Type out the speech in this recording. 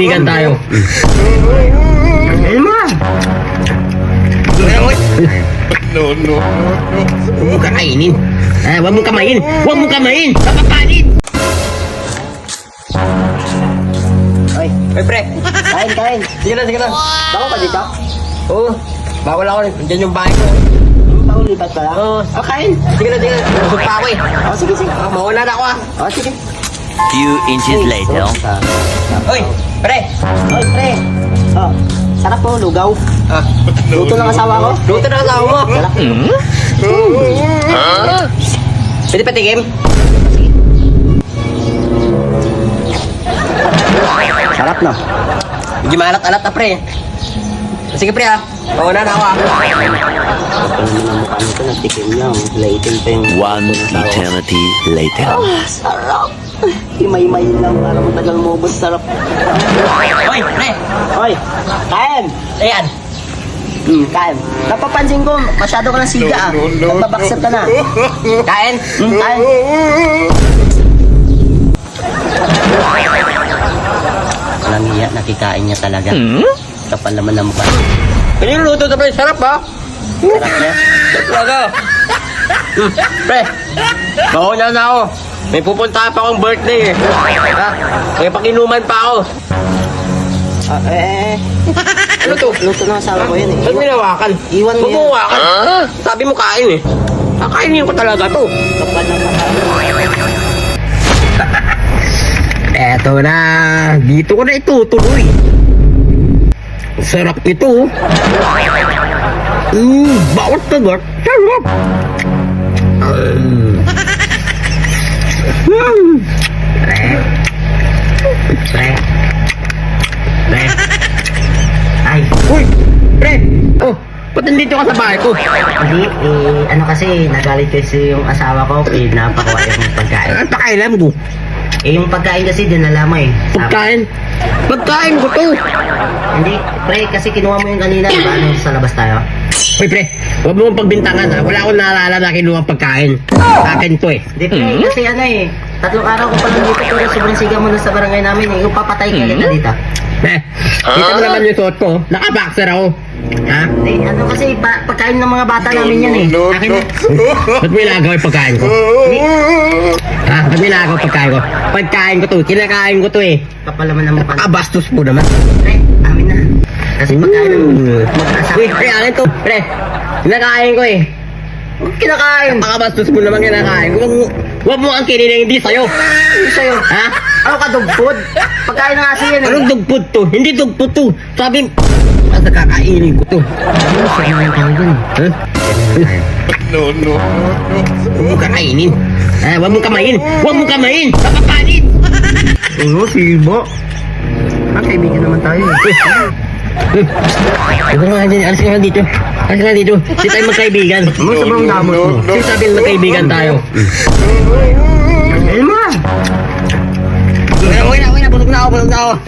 Bigan tayo. Ayun mo. No. Huwag mong kakainin. Huwag mong kamain. Huwag mong kamain. Papapanin. Ay, pre. Kain. Sige na. Bako ka dito? Oo. Bawal ako. Diyan yung bahay ko. Bako lipat ka lang? Oo. Kain. Sige na. Busog pa ako eh. Sige. Mauna na ako ah. Sige. Few inches later. Oy, pre. Oy, pre. Sarap po, lugaw. Luto ng asawa ko. Luto na asawa mo. Sarap. Pwede patikim? Sarap na. Medyo maalat-alat na pre. Sige pre ah. Mauna na ako ah. Kapal naman ang mukha nito, nagtikim niya. Laitin pa yung... One eternity later. Sarap. Himay-may lang para matagal mo ubos. Sarap. Oy, pre. Oy, kain. Ayan. Kain. Napapansin ko, masyado ka ng siga ah. Nagbabaksat ka na. Kain. Kain. Walang iya, nakikain niya talaga. Kapal naman ang mukha. Ano yung luto na pre? Sarap ba? Sarap niya. Talaga. Pre. Mauna na ako. May pupunta pa akong birthday eh. Ha? May pakinuman pa ako. Ano to? Luto ng asawa ko yan eh. Ba't minawakan? Iwan mo Huwag yan. mo hawakan. Sabi mo kain eh. Kakainin ko talaga to. Kapal ng mukha. Eto na. Dito ko na itutuloy. Sarap ito. Bawat tagot. Sarap. Pre. Ay, Uy! Pre! Oh! Ba't nandito ka sa bahay ko? hindi. Ano kasi, nagalit kasi yung asawa ko. Pinapakuha yung pagkain. Ang pakailan mo. Yung pagkain kasi dinala mo eh. Pagkain? Pagkain ko to. Hindi, pre, kasi kinuha mo yung kanina. Diba? Ano, sa labas tayo? Uy pre, huwag mo pagbintangan ha. Wala akong naalala na kinuha pagkain. Akin to eh. Hindi, pre, kasi ano eh. 3 araw ko pa lang dito, pero sobrang siga mo na sa barangay namin eh. Yung papatay ka kita dito. Kita mo naman yung suot ko. Naka-boxer ako. Ha? Hindi, ano kasi, pagkain ng mga bata namin yan eh. Akin na. Ba't may nagawa yung pagkain ko? Ha? Ba't may nagawa yung pagkain ko? Pagkain ko to. Kinakain ko to eh. Kapal naman ang mukha. Nakabastos mo naman. Pre, amin na. Kasi pagkain ng mag-asawa. Uy, pre, akin to. Pre, kinakain ko eh. Kinakain. Nakabastos mo naman kinakain ko. Huwag mo ang kiniling hindi sa'yo. Ano sa'yo? Ha? Ano ka, dugpod? Pagkain ng aso yan eh. Anong dugpod to? Hindi dugpod to. Sabi, basta kakainin ko to. Ano, sa'yo yung tawag dun. Ha? Huwag mong kakainin. Huwag mong kamain. Huwag mong kamain. Papapanin. Oo, sibo. Kaibigan naman tayo eh. Ito nga dyan. Alis ka nga dito. Alis ka nga dito. Di tayo magkaibigan. Ano sa bang damot mo? Sino sabi na magkaibigan tayo? Ayun mo! Okay na. Busog na ako.